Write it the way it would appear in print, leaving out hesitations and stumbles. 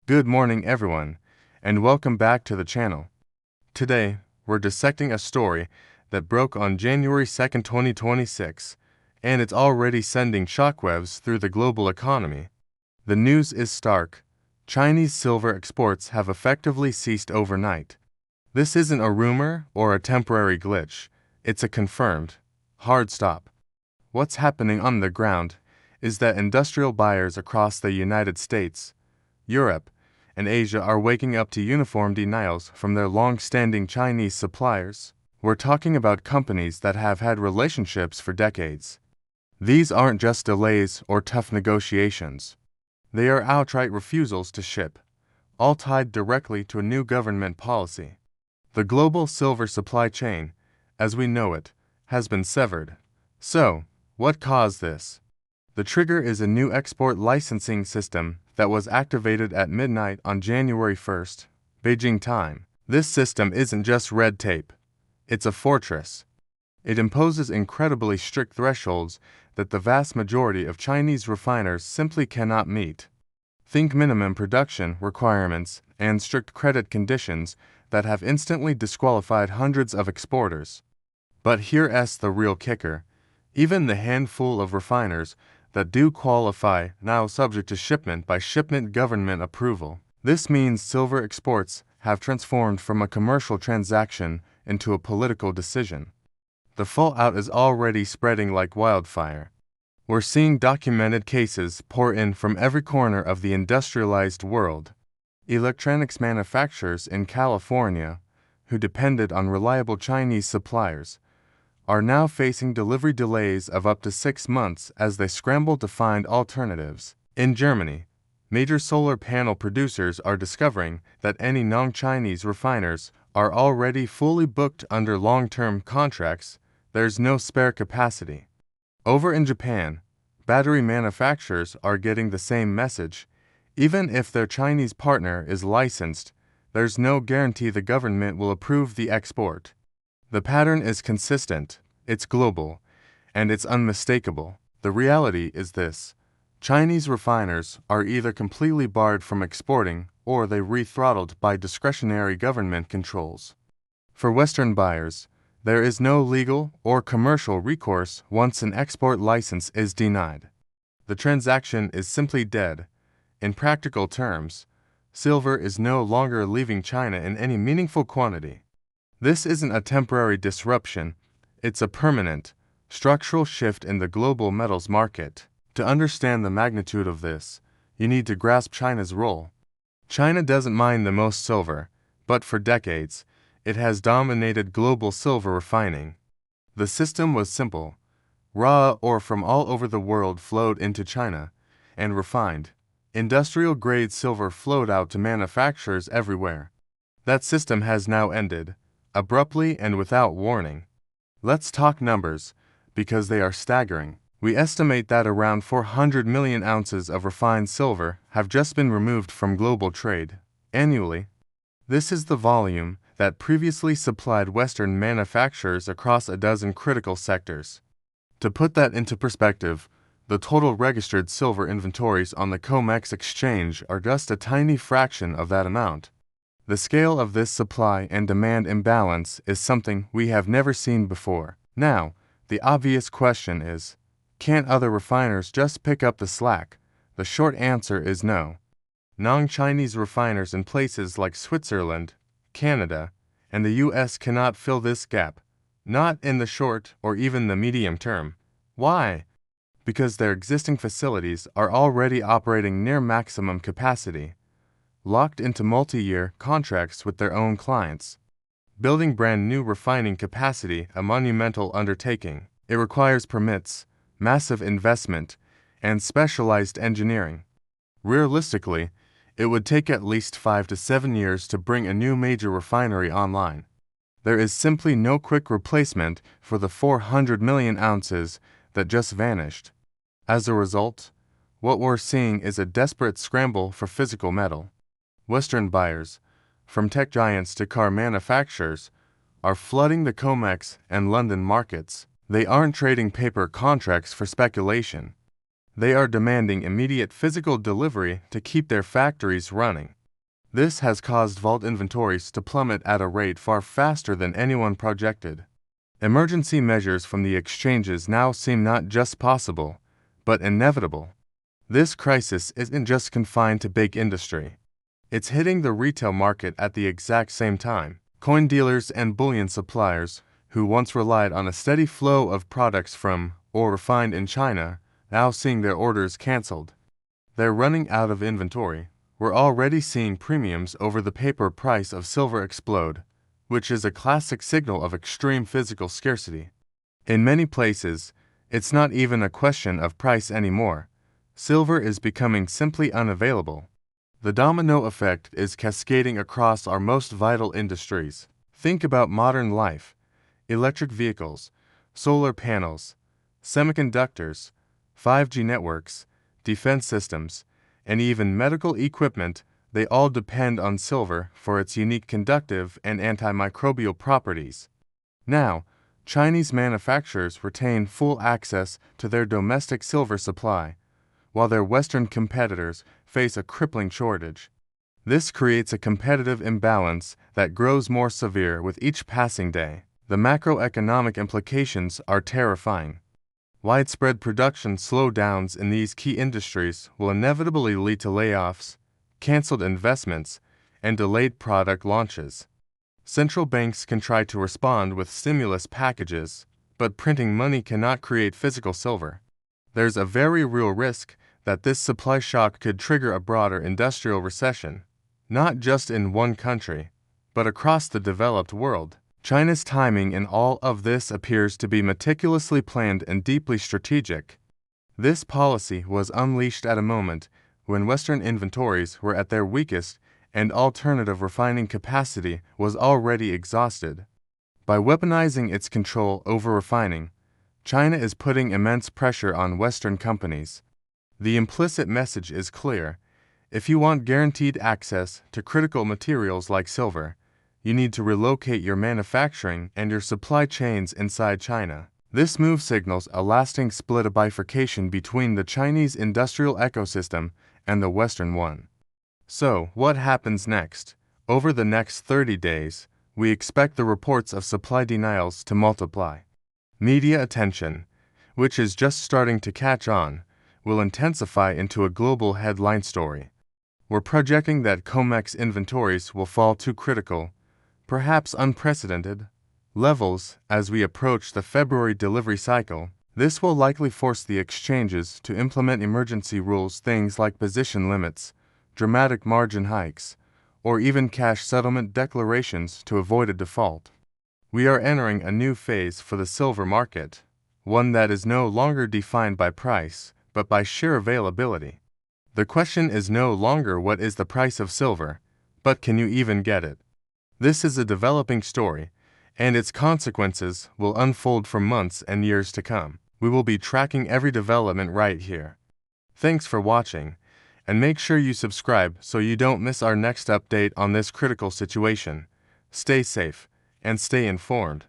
Good morning, everyone, and welcome back to the channel. Today, we're dissecting a story that broke on January 2nd, 2026, and it's already sending shockwaves through the global economy. The news is stark. Chinese silver exports have effectively ceased overnight. This isn't a rumor or a temporary glitch. It's a confirmed, hard stop. What's happening on the ground is that industrial buyers across the United States, Europe, and Asia are waking up to uniform denials from their long-standing Chinese suppliers. We're talking about companies that have had relationships for decades. These aren't just delays or tough negotiations. They are outright refusals to ship, all tied directly to a new government policy. The global silver supply chain, as we know it, has been severed. So, what caused this? The trigger is a new export licensing system that was activated at midnight on January 1st, Beijing time. This system isn't just red tape. It's a fortress. It imposes incredibly strict thresholds that the vast majority of Chinese refiners simply cannot meet. Think minimum production requirements and strict credit conditions that have instantly disqualified hundreds of exporters. But here's the real kicker. Even the handful of refiners that do qualify now subject to shipment by shipment government approval. This means silver exports have transformed from a commercial transaction into a political decision. The fallout is already spreading like wildfire. We're seeing documented cases pour in from every corner of the industrialized world. Electronics manufacturers in California, who depended on reliable Chinese suppliers, are now facing delivery delays of up to 6 months as they scramble to find alternatives. In Germany, major solar panel producers are discovering that any non-Chinese refiners are already fully booked under long-term contracts. There's no spare capacity. Over in Japan, battery manufacturers are getting the same message. Even if their Chinese partner is licensed, there's no guarantee the government will approve the export. The pattern is consistent, it's global, and it's unmistakable. The reality is this: Chinese refiners are either completely barred from exporting or they're rethrottled by discretionary government controls. For Western buyers, there is no legal or commercial recourse once an export license is denied. The transaction is simply dead. In practical terms, silver is no longer leaving China in any meaningful quantity. This isn't a temporary disruption, it's a permanent, structural shift in the global metals market. To understand the magnitude of this, you need to grasp China's role. China doesn't mine the most silver, but for decades, it has dominated global silver refining. The system was simple. Raw ore from all over the world flowed into China, and refined, industrial-grade silver flowed out to manufacturers everywhere. That system has now ended, abruptly and without warning. Let's talk numbers, because they are staggering. We estimate that around 400 million ounces of refined silver have just been removed from global trade annually. This is the volume that previously supplied Western manufacturers across a dozen critical sectors. To put that into perspective, the total registered silver inventories on the COMEX exchange are just a tiny fraction of that amount. The scale of this supply and demand imbalance is something we have never seen before. Now, the obvious question is, can't other refiners just pick up the slack? The short answer is no. Non-Chinese refiners in places like Switzerland, Canada, and the US cannot fill this gap, not in the short or even the medium term. Why? Because their existing facilities are already operating near maximum capacity, locked into multi-year contracts with their own clients. Building brand new refining capacity a monumental undertaking. It requires permits, massive investment, and specialized engineering. Realistically, it would take at least 5 to 7 years to bring a new major refinery online. There is simply no quick replacement for the 400 million ounces that just vanished. As a result, what we're seeing is a desperate scramble for physical metal. Western buyers, from tech giants to car manufacturers, are flooding the COMEX and London markets. They aren't trading paper contracts for speculation. They are demanding immediate physical delivery to keep their factories running. This has caused vault inventories to plummet at a rate far faster than anyone projected. Emergency measures from the exchanges now seem not just possible, but inevitable. This crisis isn't just confined to big industry. It's hitting the retail market at the exact same time. Coin dealers and bullion suppliers, who once relied on a steady flow of products from or refined in China, now seeing their orders canceled. They're running out of inventory. We're already seeing premiums over the paper price of silver explode, which is a classic signal of extreme physical scarcity. In many places, it's not even a question of price anymore. Silver is becoming simply unavailable. The domino effect is cascading across our most vital industries. Think about modern life: electric vehicles, solar panels, semiconductors, 5G networks, defense systems, and even medical equipment. They all depend on silver for its unique conductive and antimicrobial properties. Now, Chinese manufacturers retain full access to their domestic silver supply, while their Western competitors face a crippling shortage. This creates a competitive imbalance that grows more severe with each passing day. The macroeconomic implications are terrifying. Widespread production slowdowns in these key industries will inevitably lead to layoffs, canceled investments, and delayed product launches. Central banks can try to respond with stimulus packages, but printing money cannot create physical silver. There's a very real risk that this supply shock could trigger a broader industrial recession, not just in one country, but across the developed world. China's timing in all of this appears to be meticulously planned and deeply strategic. This policy was unleashed at a moment when Western inventories were at their weakest and alternative refining capacity was already exhausted. By weaponizing its control over refining, China is putting immense pressure on Western companies. The implicit message is clear: if you want guaranteed access to critical materials like silver, you need to relocate your manufacturing and your supply chains inside China. This move signals a lasting split, a bifurcation between the Chinese industrial ecosystem and the Western one. So, what happens next? Over the next 30 days, we expect the reports of supply denials to multiply. Media attention, which is just starting to catch on, will intensify into a global headline story. We're projecting that COMEX inventories will fall to critical, perhaps unprecedented, levels as we approach the February delivery cycle. This will likely force the exchanges to implement emergency rules, things like position limits, dramatic margin hikes, or even cash settlement declarations to avoid a default. We are entering a new phase for the silver market, one that is no longer defined by price, but by sheer availability. The question is no longer what is the price of silver, but can you even get it? This is a developing story, and its consequences will unfold for months and years to come. We will be tracking every development right here. Thanks for watching, and make sure you subscribe so you don't miss our next update on this critical situation. Stay safe and stay informed.